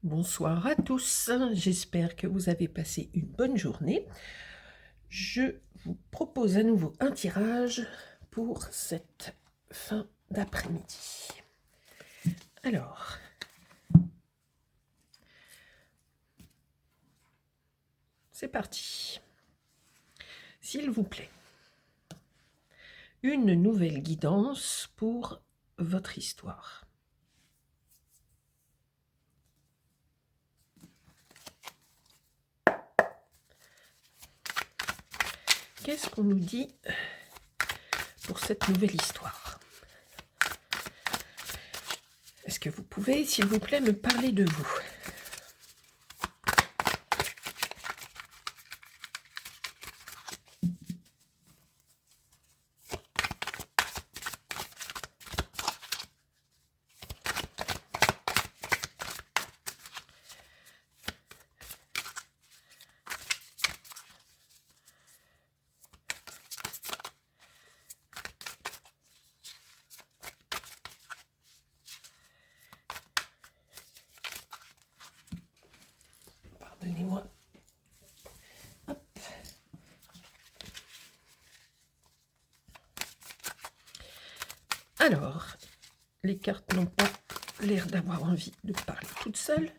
Bonsoir à tous, j'espère que vous avez passé une bonne journée. Je vous propose à nouveau un tirage pour cette fin d'après-midi. Alors, c'est parti. S'il vous plaît, une nouvelle guidance pour votre histoire. Qu'est-ce qu'on nous dit pour cette nouvelle histoire? Est-ce que vous pouvez, s'il vous plaît, me parler de vous? Pardonnez-moi. Hop. Alors, les cartes n'ont pas l'air d'avoir envie de parler toutes seules.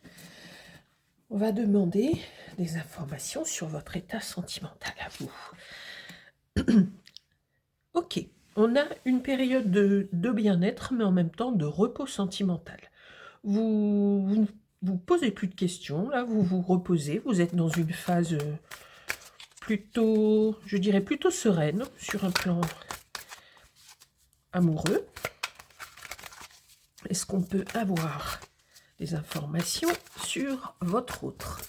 On va demander des informations sur votre état sentimental à vous. Ok, on a une période de bien-être, mais en même temps de repos sentimental. Vous posez plus de questions, là, vous vous reposez, vous êtes dans une phase plutôt, je dirais plutôt sereine, sur un plan amoureux. Est-ce qu'on peut avoir des informations sur votre autre?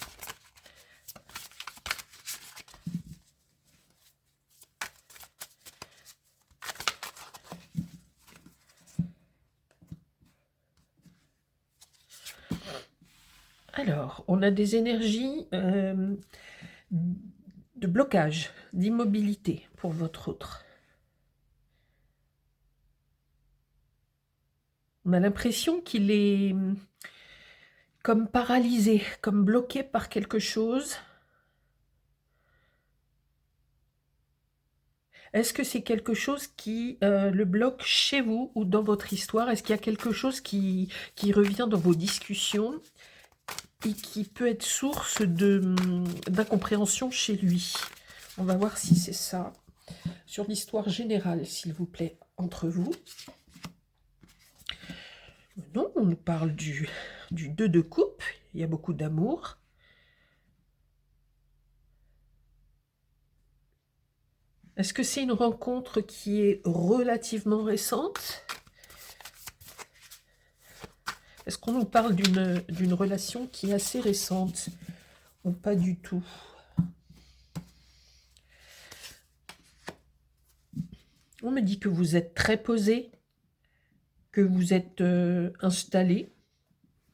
Alors, on a des énergies de blocage, d'immobilité pour votre autre. On a l'impression qu'il est comme paralysé, comme bloqué par quelque chose. Est-ce que c'est quelque chose qui le bloque chez vous ou dans votre histoire? Est-ce qu'il y a quelque chose qui revient dans vos discussions et qui peut être source d'incompréhension chez lui? On va voir si c'est ça. Sur l'histoire générale, s'il vous plaît, entre vous. Non, on nous parle du 2 de coupe. Il y a beaucoup d'amour. Est-ce que c'est une rencontre qui est relativement récente? Est-ce qu'on nous parle d'une relation qui est assez récente? Ou pas du tout? On me dit que vous êtes très posé, que vous êtes installé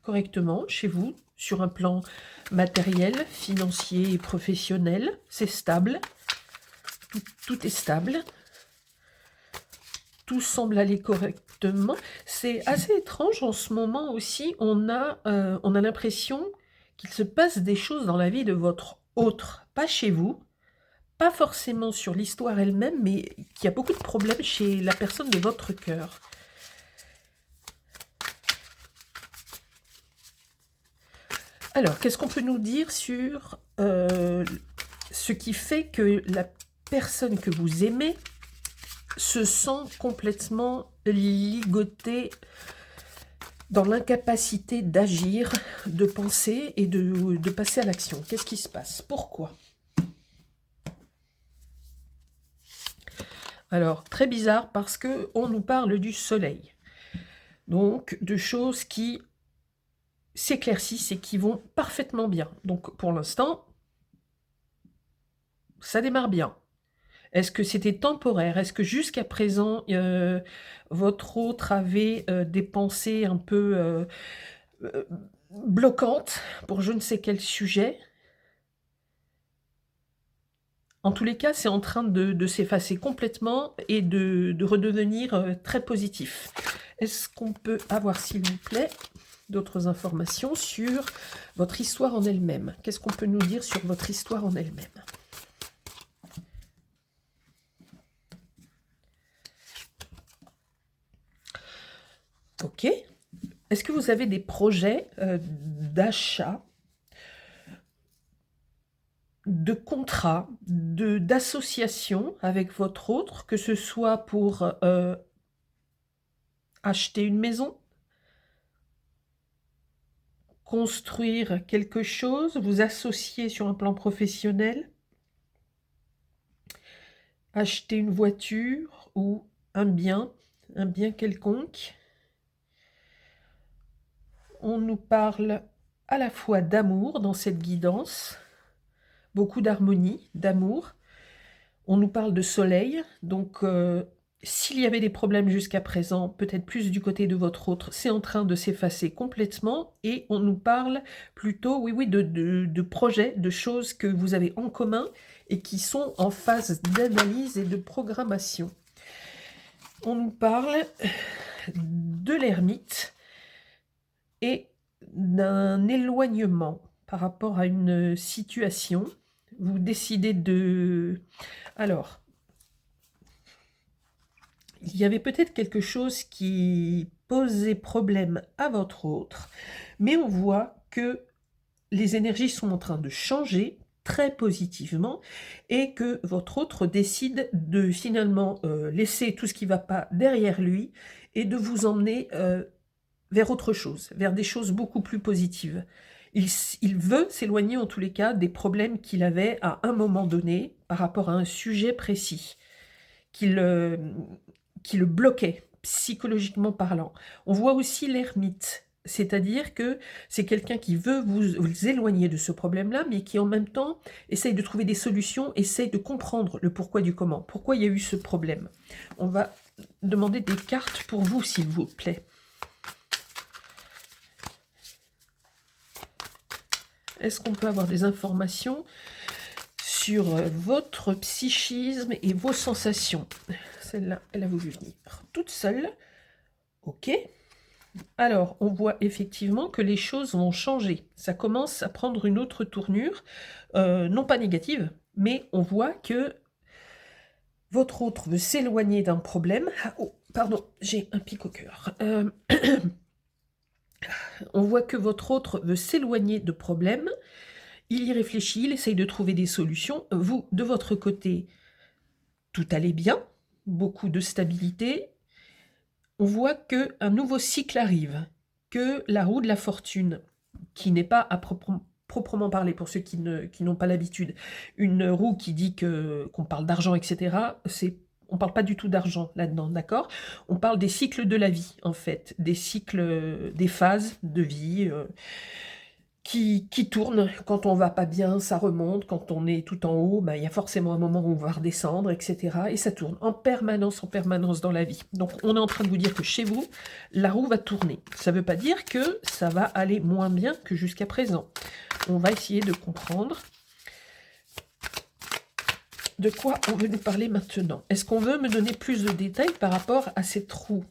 correctement chez vous, sur un plan matériel, financier et professionnel. C'est stable. Tout est stable. Tout semble aller correctement. C'est assez étrange en ce moment aussi. On a l'impression qu'il se passe des choses dans la vie de votre autre, pas chez vous, pas forcément sur l'histoire elle-même, mais qu'il y a beaucoup de problèmes chez la personne de votre cœur. Alors, qu'est-ce qu'on peut nous dire sur ce qui fait que la personne que vous aimez se sent complètement ligotée dans l'incapacité d'agir, de penser et de passer à l'action? Qu'est-ce qui se passe? Pourquoi? Alors, très bizarre parce qu'on nous parle du soleil. Donc, de choses qui s'éclaircissent et qui vont parfaitement bien. Donc, pour l'instant, ça démarre bien. Est-ce que c'était temporaire? Est-ce que jusqu'à présent, votre autre avait des pensées un peu bloquantes pour je ne sais quel sujet? En tous les cas, c'est en train de s'effacer complètement et de redevenir très positif. Est-ce qu'on peut avoir, s'il vous plaît, d'autres informations sur votre histoire en elle-même. Qu'est-ce qu'on peut nous dire sur votre histoire en elle-même? Ok. Est-ce que vous avez des projets d'achat, de contrat, d'association avec votre autre, que ce soit pour acheter une maison, construire quelque chose, vous associer sur un plan professionnel, acheter une voiture ou un bien quelconque? On nous parle à la fois d'amour dans cette guidance, beaucoup d'harmonie, d'amour. On nous parle de soleil, donc s'il y avait des problèmes jusqu'à présent, peut-être plus du côté de votre autre, c'est en train de s'effacer complètement, et on nous parle plutôt, oui, de projets, de choses que vous avez en commun et qui sont en phase d'analyse et de programmation. On nous parle de l'ermite et d'un éloignement par rapport à une situation. Vous décidez de... Alors, il y avait peut-être quelque chose qui posait problème à votre autre, mais on voit que les énergies sont en train de changer très positivement et que votre autre décide de finalement laisser tout ce qui ne va pas derrière lui et de vous emmener vers autre chose, vers des choses beaucoup plus positives. Il veut s'éloigner en tous les cas des problèmes qu'il avait à un moment donné par rapport à un sujet précis qui le bloquait psychologiquement parlant. On voit aussi l'ermite, c'est-à-dire que c'est quelqu'un qui veut vous éloigner de ce problème-là, mais qui en même temps essaye de trouver des solutions, essaye de comprendre le pourquoi du comment, pourquoi il y a eu ce problème. On va demander des cartes pour vous, s'il vous plaît. Est-ce qu'on peut avoir des informations sur votre psychisme et vos sensations? Celle-là, elle a voulu venir toute seule. Ok. Alors, on voit effectivement que les choses vont changer. Ça commence à prendre une autre tournure, non pas négative, mais on voit que votre autre veut s'éloigner d'un problème. Ah, oh, pardon, j'ai un pic au cœur. On voit que votre autre veut s'éloigner de problèmes. Il y réfléchit, il essaye de trouver des solutions. Vous, de votre côté, tout allait bien, beaucoup de stabilité. On voit qu'un nouveau cycle arrive, que la roue de la fortune, qui n'est pas à proprement parler, pour ceux qui n'ont pas l'habitude, une roue qui dit qu'on parle d'argent, etc., on ne parle pas du tout d'argent là-dedans, d'accord? On parle des cycles de la vie, en fait, des cycles, des phases de vie qui tournent. Quand on va pas bien, ça remonte. Quand on est tout en haut, il y a forcément un moment où on va redescendre, etc. Et ça tourne en permanence dans la vie. Donc, on est en train de vous dire que chez vous, la roue va tourner. Ça ne veut pas dire que ça va aller moins bien que jusqu'à présent. On va essayer de comprendre de quoi on veut nous parler maintenant. Est-ce qu'on veut me donner plus de détails par rapport à cette roue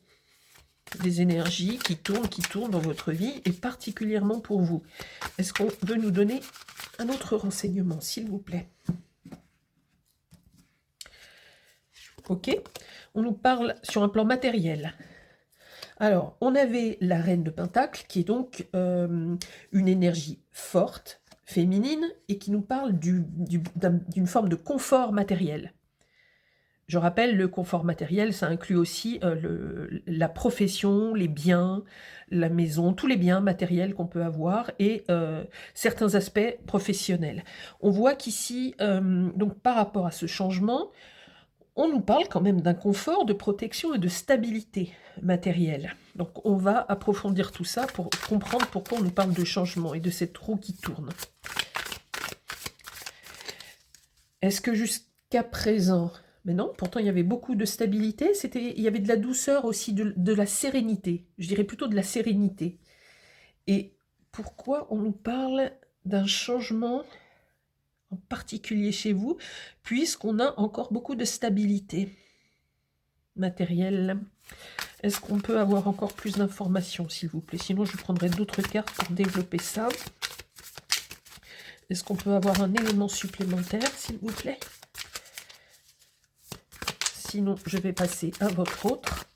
des énergies qui tournent dans votre vie, et particulièrement pour vous? Est-ce qu'on veut nous donner un autre renseignement, s'il vous plaît? Ok. On nous parle sur un plan matériel. Alors, on avait la reine de Pentacle, qui est donc une énergie forte, féminine, et qui nous parle d'une forme de confort matériel. Je rappelle, le confort matériel, ça inclut aussi la profession, les biens, la maison, tous les biens matériels qu'on peut avoir, et certains aspects professionnels. On voit qu'ici, donc par rapport à ce changement, on nous parle quand même d'un confort, de protection et de stabilité matérielle. Donc on va approfondir tout ça pour comprendre pourquoi on nous parle de changement et de cette roue qui tourne. Est-ce que jusqu'à présent... Mais non, pourtant il y avait beaucoup de stabilité, il y avait de la douceur aussi, de la sérénité. Je dirais plutôt de la sérénité. Et pourquoi on nous parle d'un changement en particulier chez vous, puisqu'on a encore beaucoup de stabilité matérielle? Est-ce qu'on peut avoir encore plus d'informations, s'il vous plaît? Sinon, je prendrai d'autres cartes pour développer ça. Est-ce qu'on peut avoir un élément supplémentaire, s'il vous plaît? Sinon, je vais passer à votre autre.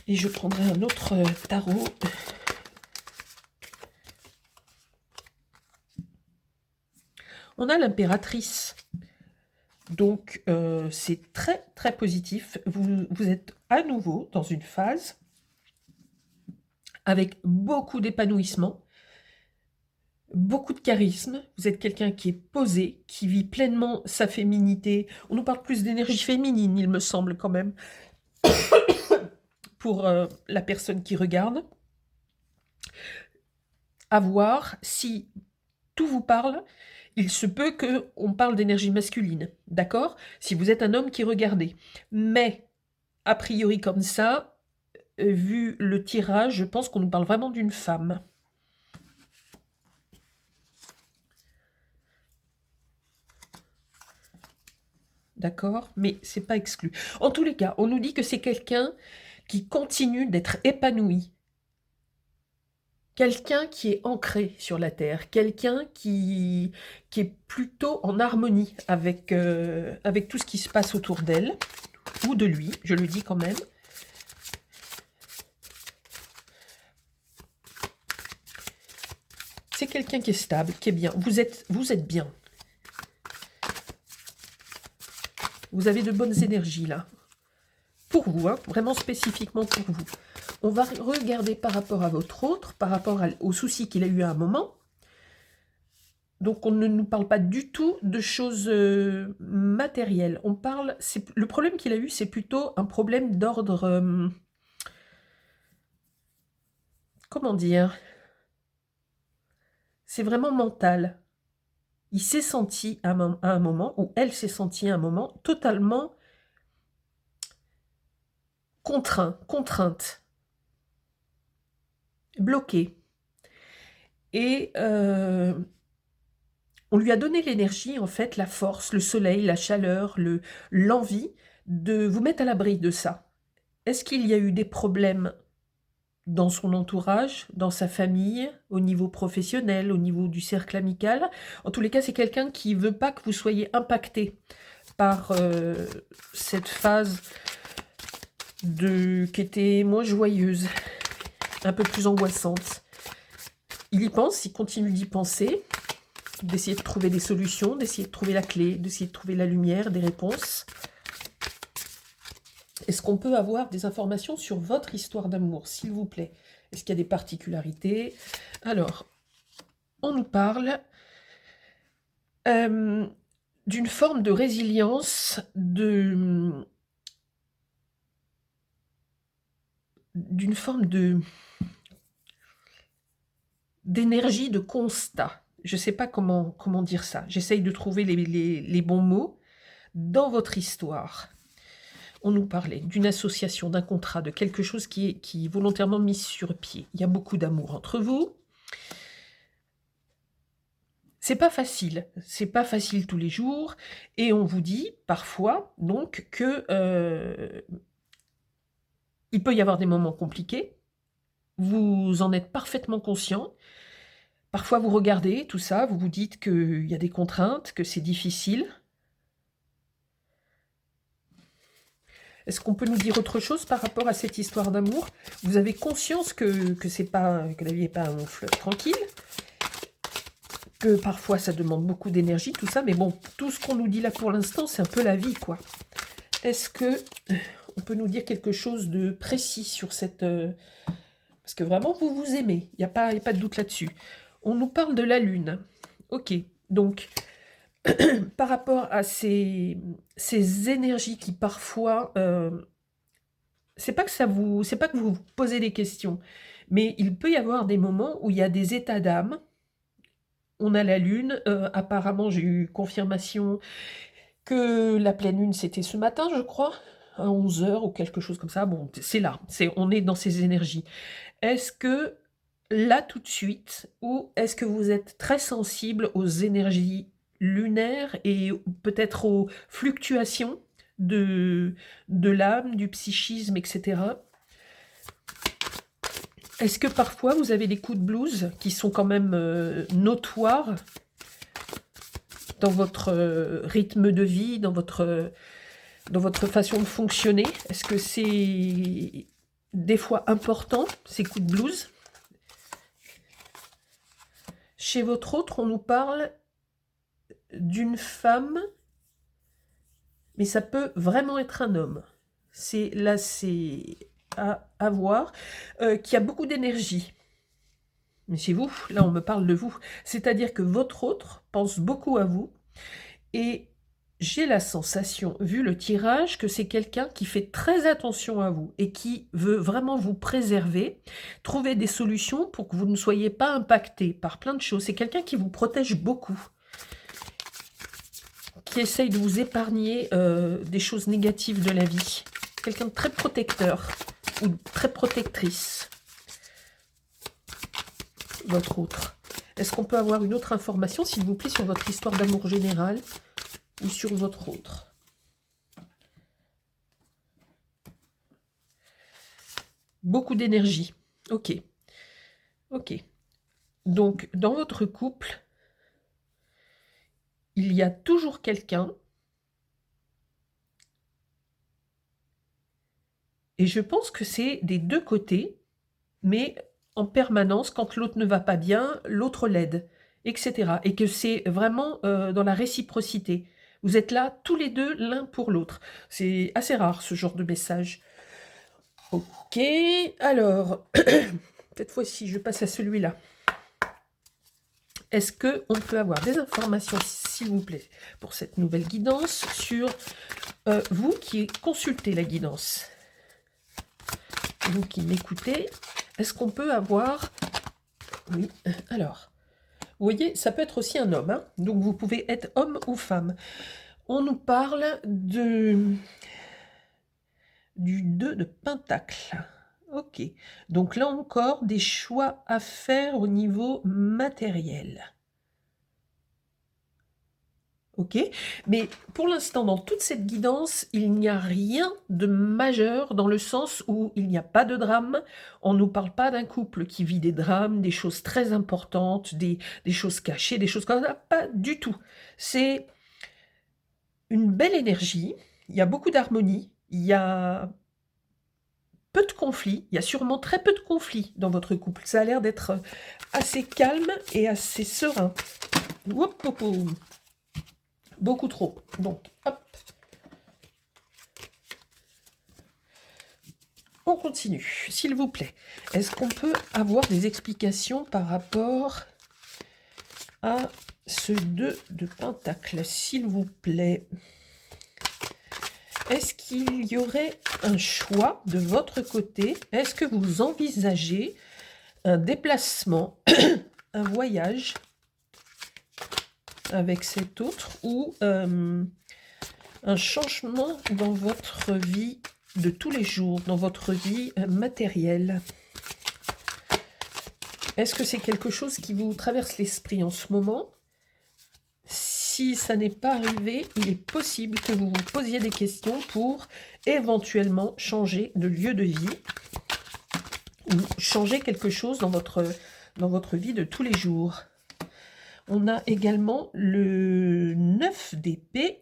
Et je prendrai un autre tarot. On a l'impératrice. Donc, c'est très, très positif. Vous êtes à nouveau dans une phase avec beaucoup d'épanouissement, beaucoup de charisme. Vous êtes quelqu'un qui est posé, qui vit pleinement sa féminité. On nous parle plus d'énergie féminine, il me semble quand même, pour la personne qui regarde. À voir si tout vous parle. Il se peut qu'on parle d'énergie masculine, d'accord? Si vous êtes un homme qui regardez. Mais, a priori comme ça, vu le tirage, je pense qu'on nous parle vraiment d'une femme. D'accord? Mais c'est pas exclu. En tous les cas, on nous dit que c'est quelqu'un qui continue d'être épanoui. Quelqu'un qui est ancré sur la terre, quelqu'un qui est plutôt en harmonie avec, avec tout ce qui se passe autour d'elle, ou de lui, je le dis quand même. C'est quelqu'un qui est stable, qui est bien. Vous êtes bien. Vous avez de bonnes énergies là. Pour vous, hein, vraiment spécifiquement pour vous. On va regarder par rapport à votre autre, par rapport aux soucis qu'il a eu à un moment. Donc on ne nous parle pas du tout de choses matérielles. On parle, le problème qu'il a eu, c'est plutôt un problème d'ordre... comment dire? C'est vraiment mental. Il s'est senti à un moment, ou elle s'est sentie à un moment, totalement contrainte, bloquée. Et on lui a donné l'énergie, en fait, la force, le soleil, la chaleur, l'envie de vous mettre à l'abri de ça. Est-ce qu'il y a eu des problèmes dans son entourage, dans sa famille, au niveau professionnel, au niveau du cercle amical? En tous les cas, c'est quelqu'un qui ne veut pas que vous soyez impacté par cette phase qui était moins joyeuse, un peu plus angoissante. Il y pense, il continue d'y penser, d'essayer de trouver des solutions, d'essayer de trouver la clé, d'essayer de trouver la lumière, des réponses. Est-ce qu'on peut avoir des informations sur votre histoire d'amour, s'il vous plaît? Est-ce qu'il y a des particularités? Alors, on nous parle d'une forme de résilience, d'une forme d'énergie, de constat. Je ne sais pas comment dire ça. J'essaye de trouver les bons mots. Dans votre histoire, on nous parlait d'une association, d'un contrat, de quelque chose qui est volontairement mis sur pied. Il y a beaucoup d'amour entre vous. C'est pas facile tous les jours, et on vous dit parfois donc que il peut y avoir des moments compliqués. Vous en êtes parfaitement conscient. Parfois vous regardez tout ça, vous vous dites qu'il y a des contraintes, que c'est difficile. Est-ce qu'on peut nous dire autre chose par rapport à cette histoire d'amour? Vous avez conscience que la vie n'est pas un long fleuve tranquille, que parfois ça demande beaucoup d'énergie, tout ça, mais bon, tout ce qu'on nous dit là pour l'instant, c'est un peu la vie, quoi. Est-ce que on peut nous dire quelque chose de précis sur cette... parce que vraiment, vous vous aimez, il n'y a pas de doute là-dessus. On nous parle de la Lune. Ok, donc... par rapport à ces énergies qui parfois, c'est pas que vous vous posez des questions, mais il peut y avoir des moments où il y a des états d'âme. On a la Lune, apparemment j'ai eu confirmation que la pleine Lune c'était ce matin, je crois, à 11 h ou quelque chose comme ça. Bon, c'est là, on est dans ces énergies. Est-ce que là tout de suite, ou est-ce que vous êtes très sensible aux énergies lunaire et peut-être aux fluctuations de l'âme, du psychisme, etc. Est-ce que parfois vous avez des coups de blues qui sont quand même notoires dans votre rythme de vie, dans votre façon de fonctionner? Est-ce que c'est des fois important, ces coups de blues? Chez votre autre, on nous parle d'une femme, mais ça peut vraiment être un homme. C'est à voir, qui a beaucoup d'énergie. Mais chez vous, là on me parle de vous. C'est-à-dire que votre autre pense beaucoup à vous, et j'ai la sensation, vu le tirage, que c'est quelqu'un qui fait très attention à vous et qui veut vraiment vous préserver, trouver des solutions pour que vous ne soyez pas impacté par plein de choses. C'est quelqu'un qui vous protège beaucoup, qui essaye de vous épargner des choses négatives de la vie. Quelqu'un de très protecteur ou très protectrice. Votre autre. Est-ce qu'on peut avoir une autre information, s'il vous plaît, sur votre histoire d'amour générale ou sur votre autre? Beaucoup d'énergie. Ok. Ok. Donc, dans votre couple, il y a toujours quelqu'un, et je pense que c'est des deux côtés, mais en permanence, quand l'autre ne va pas bien, l'autre l'aide, etc. Et que c'est vraiment dans la réciprocité. Vous êtes là tous les deux l'un pour l'autre. C'est assez rare ce genre de message. Ok, alors, cette fois-ci, je passe à celui-là. Est-ce qu'on peut avoir des informations, s'il vous plaît, pour cette nouvelle guidance, sur vous qui consultez la guidance? Vous qui m'écoutez, est-ce qu'on peut avoir... Oui, alors, vous voyez, ça peut être aussi un homme, hein, donc vous pouvez être homme ou femme. On nous parle du 2 de Pentacle. Ok, donc là encore, des choix à faire au niveau matériel. Ok, mais pour l'instant, dans toute cette guidance, il n'y a rien de majeur dans le sens où il n'y a pas de drame. On ne nous parle pas d'un couple qui vit des drames, des choses très importantes, des choses cachées, des choses comme ça. Pas du tout. C'est une belle énergie, il y a beaucoup d'harmonie, il y a peu de conflits, il y a sûrement très peu de conflits dans votre couple. Ça a l'air d'être assez calme et assez serein. Hop, hop, hop. Beaucoup trop. Donc, hop. On continue, s'il vous plaît. Est-ce qu'on peut avoir des explications par rapport à ce 2 de Pentacle, s'il vous plaît? Est-ce qu'il y aurait un choix de votre côté? Est-ce que vous envisagez un déplacement, un voyage avec cet autre, ou un changement dans votre vie de tous les jours, dans votre vie matérielle? Est-ce que c'est quelque chose qui vous traverse l'esprit en ce moment? Si ça n'est pas arrivé, il est possible que vous vous posiez des questions pour éventuellement changer de lieu de vie ou changer quelque chose dans votre vie de tous les jours. On a également le 9 d'épée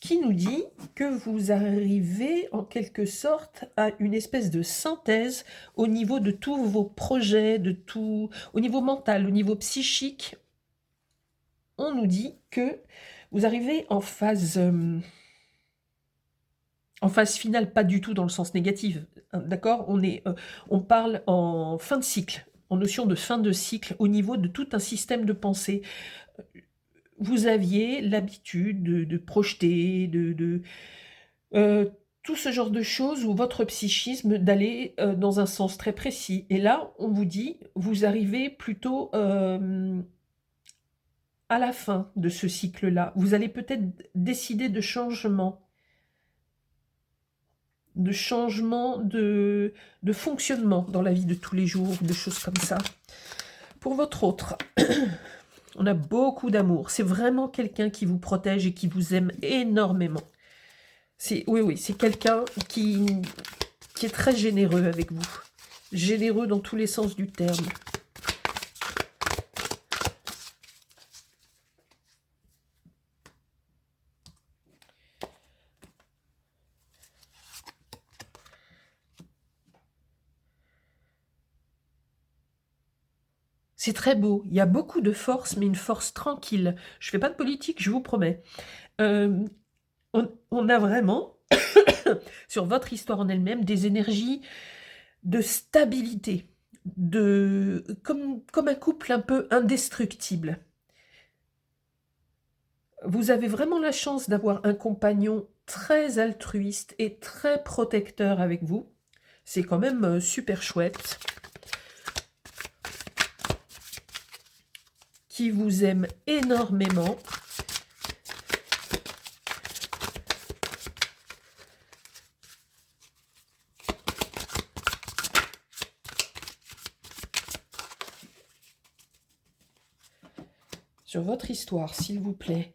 qui nous dit que vous arrivez en quelque sorte à une espèce de synthèse au niveau de tous vos projets, au niveau mental, au niveau psychique. On nous dit que vous arrivez en phase finale, pas du tout dans le sens négatif, d'accord? On parle en fin de cycle, en notion de fin de cycle, au niveau de tout un système de pensée. Vous aviez l'habitude de projeter, tout ce genre de choses, ou votre psychisme d'aller dans un sens très précis. Et là, on vous dit, vous arrivez plutôt à la fin de ce cycle-là. Vous allez peut-être décider de changement de fonctionnement dans la vie de tous les jours, de choses comme ça. Pour votre autre, on a beaucoup d'amour. C'est vraiment quelqu'un qui vous protège et qui vous aime énormément. Oui, oui, c'est quelqu'un qui est très généreux avec vous. Généreux dans tous les sens du terme. C'est très beau. Il y a beaucoup de force, mais une force tranquille. Je ne fais pas de politique, je vous promets. Euh, on a vraiment, sur votre histoire en elle-même, des énergies de stabilité, comme un couple un peu indestructible. Vous avez vraiment la chance d'avoir un compagnon très altruiste et très protecteur avec vous. C'est quand même super chouette. Qui vous aime énormément. Sur votre histoire, s'il vous plaît.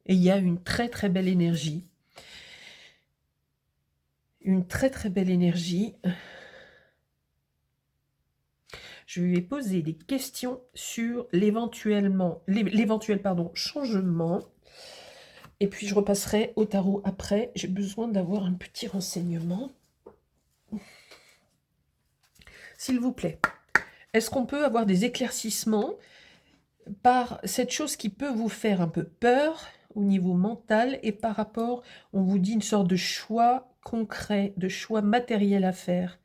Et il y a une très très belle énergie. Une très très belle énergie. Je vais poser des questions sur l'éventuel changement. Et puis je repasserai au tarot après. J'ai besoin d'avoir un petit renseignement. S'il vous plaît, est-ce qu'on peut avoir des éclaircissements par cette chose qui peut vous faire un peu peur au niveau mental et par rapport, on vous dit une sorte de choix concret, de choix matériel à faire,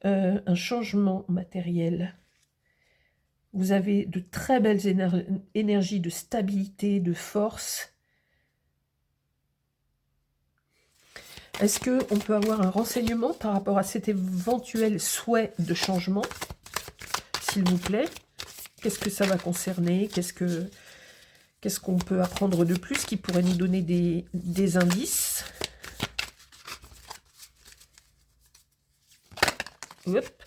un changement matériel. Vous avez de très belles énergies de stabilité, de force. Est-ce qu'on peut avoir un renseignement par rapport à cet éventuel souhait de changement, s'il vous plaît? Qu'est-ce que ça va concerner? Qu'est-ce qu'on peut apprendre de plus qui pourrait nous donner des indices? Hop.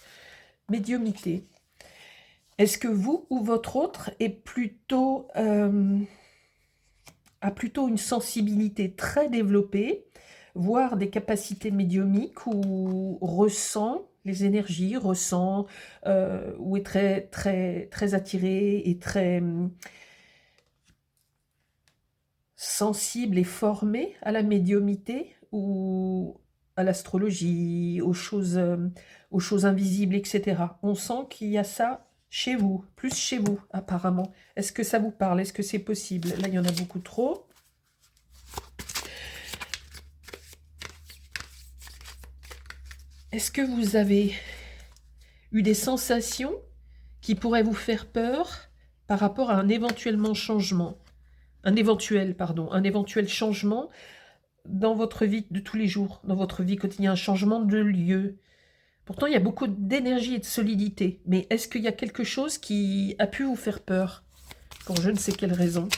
Médiumnité. Est-ce que vous ou votre autre est a plutôt une sensibilité très développée, voire des capacités médiumniques, ou ressent les énergies, ou est très, très, très attiré et très sensible et formé à la médiumnité ou à l'astrologie, aux choses invisibles, etc. On sent qu'il y a ça chez vous, plus chez vous apparemment. Est-ce que ça vous parle? Est-ce que c'est possible? Là, il y en a beaucoup trop. Est-ce que vous avez eu des sensations qui pourraient vous faire peur par rapport à un éventuel changement dans votre vie de tous les jours, dans votre vie quotidienne, un changement de lieu? Pourtant, il y a beaucoup d'énergie et de solidité. Mais est-ce qu'il y a quelque chose qui a pu vous faire peur pour je ne sais quelle raison?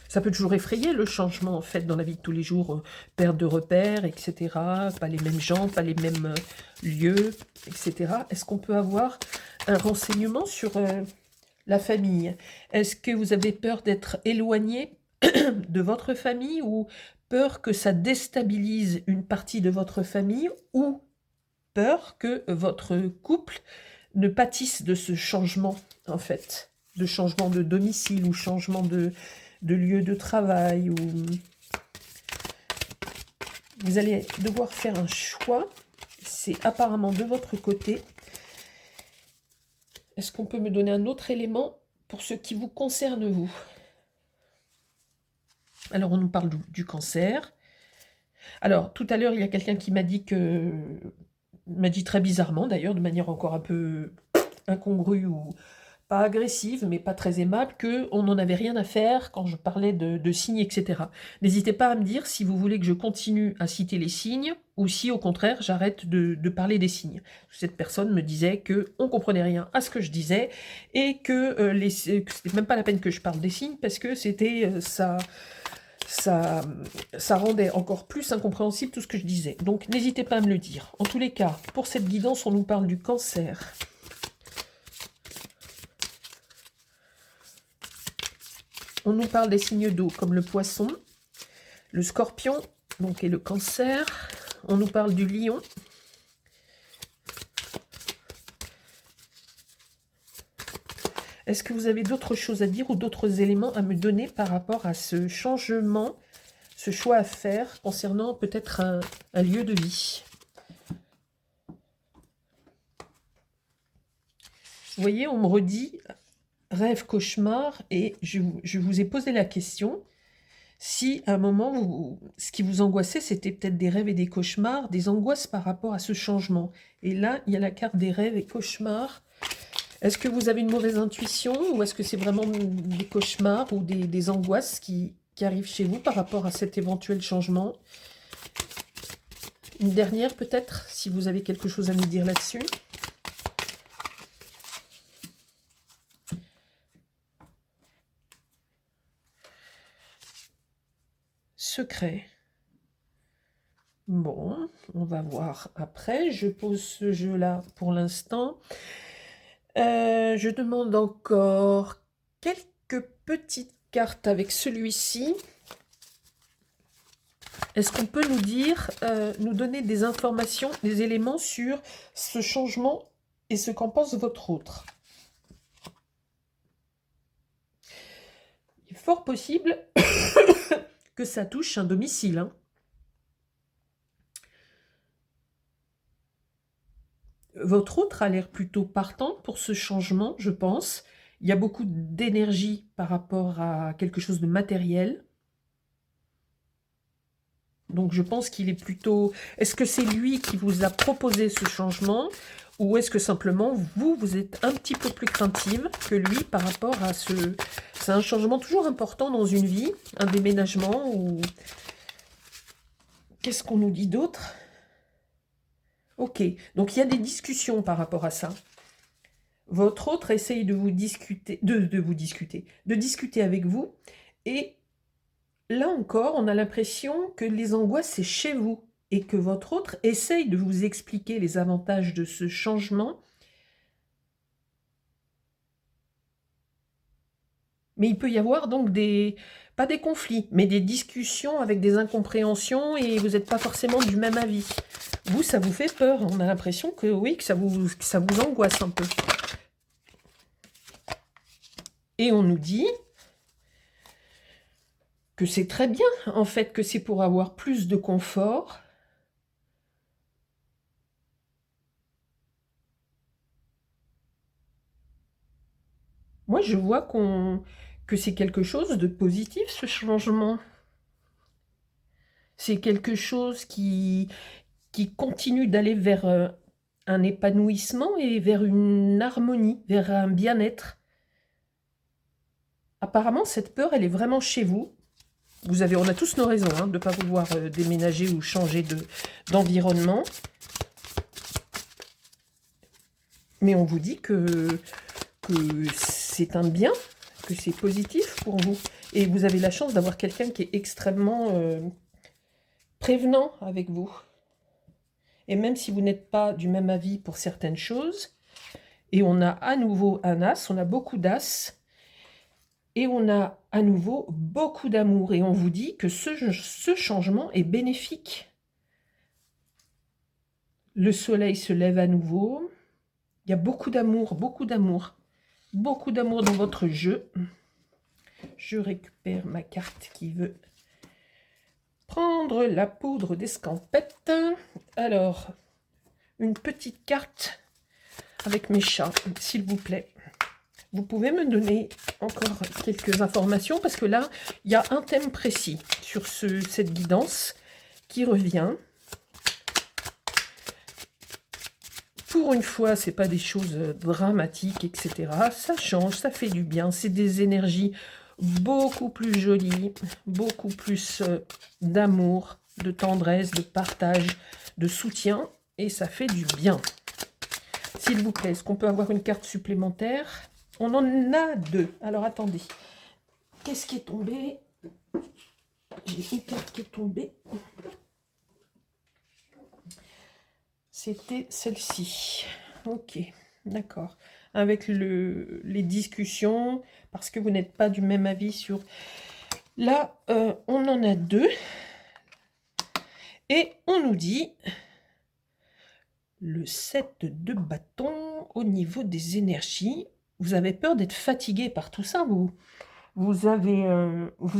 Ça peut toujours effrayer le changement, en fait, dans la vie de tous les jours. Perte de repères, etc. Pas les mêmes gens, pas les mêmes lieux, etc. Est-ce qu'on peut avoir un renseignement sur la famille? Est-ce que vous avez peur d'être éloigné de votre famille ou peur que ça déstabilise une partie de votre famille ou peur que votre couple ne pâtisse de ce changement, en fait, de changement de domicile ou changement de lieu de travail, ou vous allez devoir faire un choix. C'est apparemment de votre côté. Est-ce qu'on peut me donner un autre élément pour ce qui vous concerne, vous? Alors, on nous parle du cancer. Alors, tout à l'heure, il y a quelqu'un qui m'a dit très bizarrement, d'ailleurs, de manière encore un peu incongrue ou pas agressive, mais pas très aimable, qu'on n'en avait rien à faire quand je parlais de signes, etc. N'hésitez pas à me dire si vous voulez que je continue à citer les signes, ou si au contraire j'arrête de parler des signes. Cette personne me disait qu'on ne comprenait rien à ce que je disais, et que c'était même pas la peine que je parle des signes, parce que c'était ça rendait encore plus incompréhensible tout ce que je disais. Donc n'hésitez pas à me le dire. En tous les cas, pour cette guidance, on nous parle du cancer. On nous parle des signes d'eau comme le poisson, le scorpion, donc et le cancer. On nous parle du lion. Est-ce que vous avez d'autres choses à dire ou d'autres éléments à me donner par rapport à ce changement, ce choix à faire concernant peut-être un lieu de vie? Vous voyez, on me redit rêve, cauchemar, et je vous ai posé la question si à un moment, ce qui vous angoissait, c'était peut-être des rêves et des cauchemars, des angoisses par rapport à ce changement. Et là, il y a la carte des rêves et cauchemars. Est-ce que vous avez une mauvaise intuition ou est-ce que c'est vraiment des cauchemars ou des angoisses qui arrivent chez vous par rapport à cet éventuel changement? Une dernière peut-être, si vous avez quelque chose à nous dire là-dessus. Secret. Bon, on va voir après. Je pose ce jeu-là pour l'instant. Je demande encore quelques petites cartes avec celui-ci. Est-ce qu'on peut nous dire, nous donner des informations, des éléments sur ce changement et ce qu'en pense votre autre? Il est fort possible que ça touche un domicile, hein. Votre autre a l'air plutôt partante pour ce changement, je pense. Il y a beaucoup d'énergie par rapport à quelque chose de matériel. Donc je pense qu'il est plutôt... Est-ce que c'est lui qui vous a proposé ce changement ou est-ce que simplement vous êtes un petit peu plus craintive que lui par rapport à ce... C'est un changement toujours important dans une vie, un déménagement ou... Qu'est-ce qu'on nous dit d'autre? Ok, donc il y a des discussions par rapport à ça. Votre autre essaye de vous discuter, de discuter avec vous. Et là encore, on a l'impression que les angoisses, c'est chez vous. Et que votre autre essaye de vous expliquer les avantages de ce changement. Mais il peut y avoir donc pas des conflits, mais des discussions avec des incompréhensions et vous n'êtes pas forcément du même avis. Vous, ça vous fait peur. On a l'impression que oui, que ça vous angoisse un peu. Et on nous dit que c'est très bien, en fait, que c'est pour avoir plus de confort. Moi, je vois que c'est quelque chose de positif, ce changement. C'est quelque chose qui continue d'aller vers un épanouissement et vers une harmonie, vers un bien-être. Apparemment, cette peur, elle est vraiment chez vous. On a tous nos raisons hein, de ne pas vouloir déménager ou changer d'environnement. Mais on vous dit que c'est un bien, que c'est positif pour vous. Et vous avez la chance d'avoir quelqu'un qui est extrêmement prévenant avec vous. Et même si vous n'êtes pas du même avis pour certaines choses, et on a à nouveau un as, on a beaucoup d'as, et on a à nouveau beaucoup d'amour. Et on vous dit que ce changement est bénéfique. Le soleil se lève à nouveau. Il y a beaucoup d'amour, beaucoup d'amour. Beaucoup d'amour dans votre jeu. Je récupère ma carte qui veut prendre la poudre d'escampette. Alors, une petite carte avec mes chats, s'il vous plaît. Vous pouvez me donner encore quelques informations parce que là, il y a un thème précis sur cette guidance qui revient. Pour une fois, ce n'est pas des choses dramatiques, etc. Ça change, ça fait du bien. C'est des énergies beaucoup plus jolies, beaucoup plus d'amour, de tendresse, de partage, de soutien. Et ça fait du bien. S'il vous plaît, est-ce qu'on peut avoir une carte supplémentaire? On en a deux. Alors, attendez. Qu'est-ce qui est tombé? J'ai une carte qui est tombée. C'était celle-ci. Ok, d'accord. avec les discussions, parce que vous n'êtes pas du même avis sur... Là, on en a deux. Et on nous dit le 7 de bâton au niveau des énergies. Vous avez peur d'être fatigué par tout ça, vous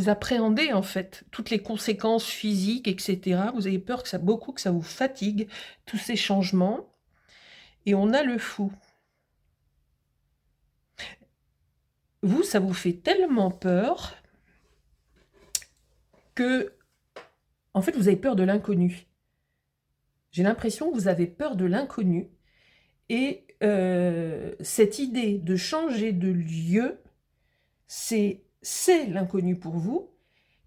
appréhendez en fait toutes les conséquences physiques, etc. Vous avez peur que ça vous fatigue, tous ces changements. Et on a le fou. Vous, ça vous fait tellement peur que, en fait, vous avez peur de l'inconnu. J'ai l'impression que vous avez peur de l'inconnu. Et cette idée de changer de lieu, c'est l'inconnu pour vous.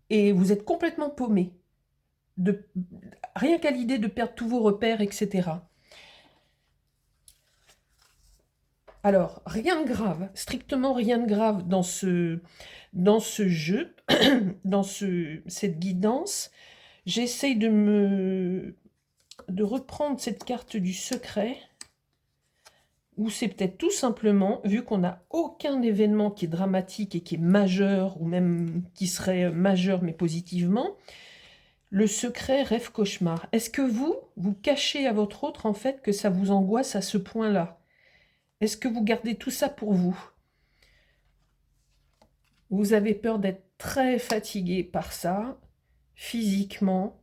Et vous êtes complètement paumé. Rien qu'à l'idée de perdre tous vos repères, etc. Alors, rien de grave, strictement rien de grave dans ce jeu, dans cette guidance. J'essaye de reprendre cette carte du secret, ou c'est peut-être tout simplement, vu qu'on n'a aucun événement qui est dramatique et qui est majeur, ou même qui serait majeur mais positivement, le secret rêve cauchemar. Est-ce que vous cachez à votre autre en fait que ça vous angoisse à ce point-là? Est-ce que vous gardez tout ça pour vous? Vous avez peur d'être très fatigué par ça, physiquement,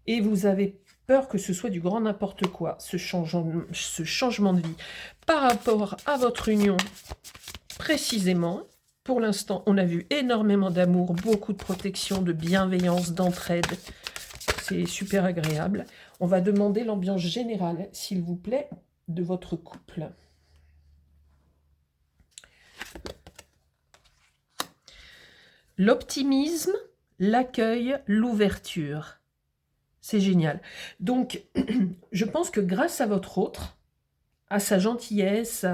et vous avez peur que ce soit du grand n'importe quoi, ce changement de vie. Par rapport à votre union, précisément, pour l'instant, on a vu énormément d'amour, beaucoup de protection, de bienveillance, d'entraide. C'est super agréable. On va demander l'ambiance générale, s'il vous plaît, de votre couple. L'optimisme, l'accueil, l'ouverture. C'est génial. Donc, je pense que grâce à votre autre, à sa gentillesse,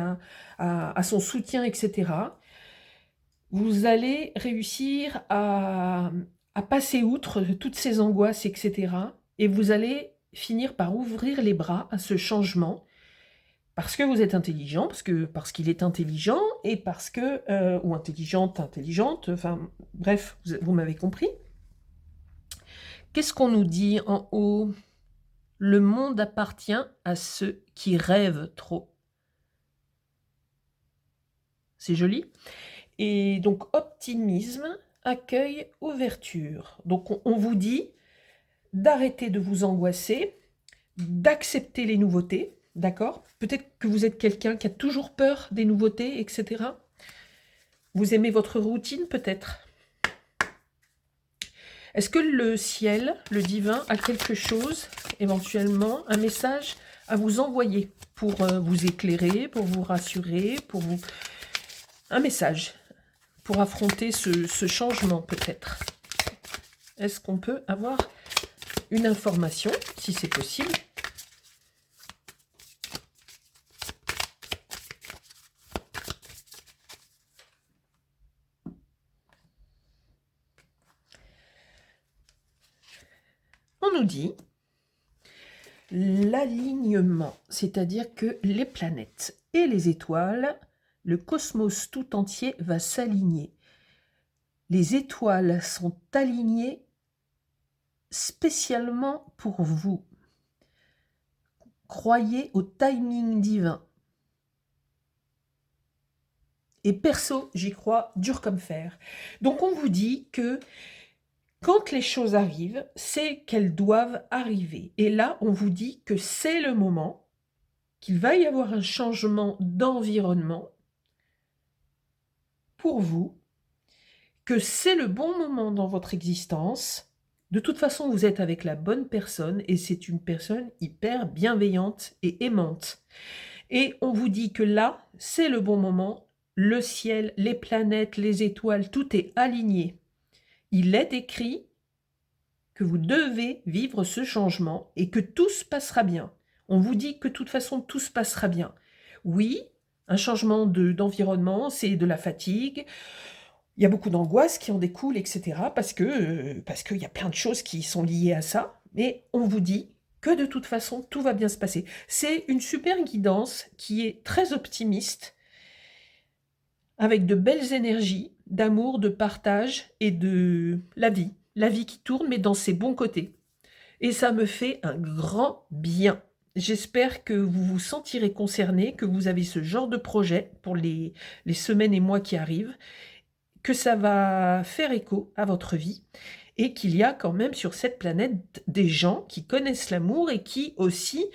à son soutien, etc., vous allez réussir à passer outre toutes ces angoisses, etc., et vous allez finir par ouvrir les bras à ce changement, parce que vous êtes intelligent, parce qu'il est intelligent, et parce que, ou intelligente, enfin, bref, vous m'avez compris. Qu'est-ce qu'on nous dit en haut? Le monde appartient à ceux qui rêvent trop. C'est joli. Et donc, optimisme, accueil, ouverture. Donc, on vous dit d'arrêter de vous angoisser, d'accepter les nouveautés, d'accord? Peut-être que vous êtes quelqu'un qui a toujours peur des nouveautés, etc. Vous aimez votre routine, peut-être? Est-ce que le ciel, le divin, a quelque chose, éventuellement, un message à vous envoyer pour vous éclairer, pour vous rassurer, pour vous... Un message pour affronter ce changement, peut-être. Est-ce qu'on peut avoir une information, si c'est possible? On nous dit l'alignement, c'est-à-dire que les planètes et les étoiles, le cosmos tout entier va s'aligner. Les étoiles sont alignées spécialement pour vous. Croyez au timing divin. Et perso, j'y crois dur comme fer. Donc on vous dit que quand les choses arrivent, c'est qu'elles doivent arriver. Et là, on vous dit que c'est le moment, qu'il va y avoir un changement d'environnement pour vous, que c'est le bon moment dans votre existence. De toute façon, vous êtes avec la bonne personne et c'est une personne hyper bienveillante et aimante. Et on vous dit que là, c'est le bon moment. Le ciel, les planètes, les étoiles, tout est aligné. Il est écrit que vous devez vivre ce changement et que tout se passera bien. On vous dit que de toute façon, tout se passera bien. Oui, un changement d'environnement, c'est de la fatigue. Il y a beaucoup d'angoisses qui en découlent, etc. Parce qu'il y a plein de choses qui sont liées à ça. Mais on vous dit que de toute façon, tout va bien se passer. C'est une super guidance qui est très optimiste, avec de belles énergies, d'amour, de partage et de la vie. La vie qui tourne, mais dans ses bons côtés. Et ça me fait un grand bien. J'espère que vous vous sentirez concerné, que vous avez ce genre de projet pour les semaines et mois qui arrivent, que ça va faire écho à votre vie et qu'il y a quand même sur cette planète des gens qui connaissent l'amour et qui aussi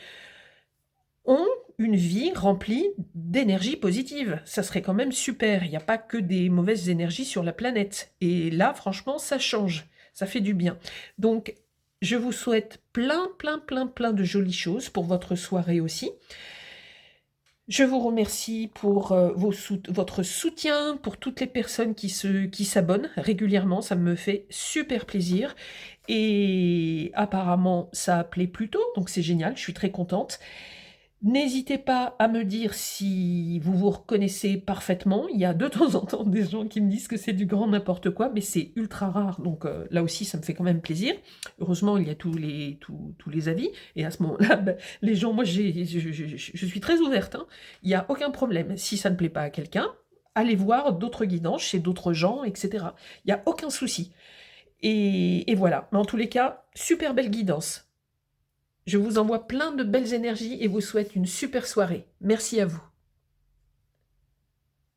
ont une vie remplie d'énergie positive. Ça serait quand même super. Il n'y a pas que des mauvaises énergies sur la planète. Et là, franchement, ça change. Ça fait du bien. Donc, je vous souhaite plein de jolies choses pour votre soirée aussi. Je vous remercie pour votre soutien, pour toutes les personnes qui s'abonnent régulièrement. Ça me fait super plaisir. Et apparemment, ça a plu plutôt, donc c'est génial, je suis très contente. N'hésitez pas à me dire si vous vous reconnaissez parfaitement. Il y a de temps en temps des gens qui me disent que c'est du grand n'importe quoi, mais c'est ultra rare, donc là aussi ça me fait quand même plaisir. Heureusement, il y a tous les avis, et à ce moment-là, ben, les gens, moi je suis très ouverte, hein. Il n'y a aucun problème. Si ça ne plaît pas à quelqu'un, allez voir d'autres guidances chez d'autres gens, etc. Il n'y a aucun souci. Et voilà, mais en tous les cas, super belle guidance. Je vous envoie plein de belles énergies et vous souhaite une super soirée. Merci à vous.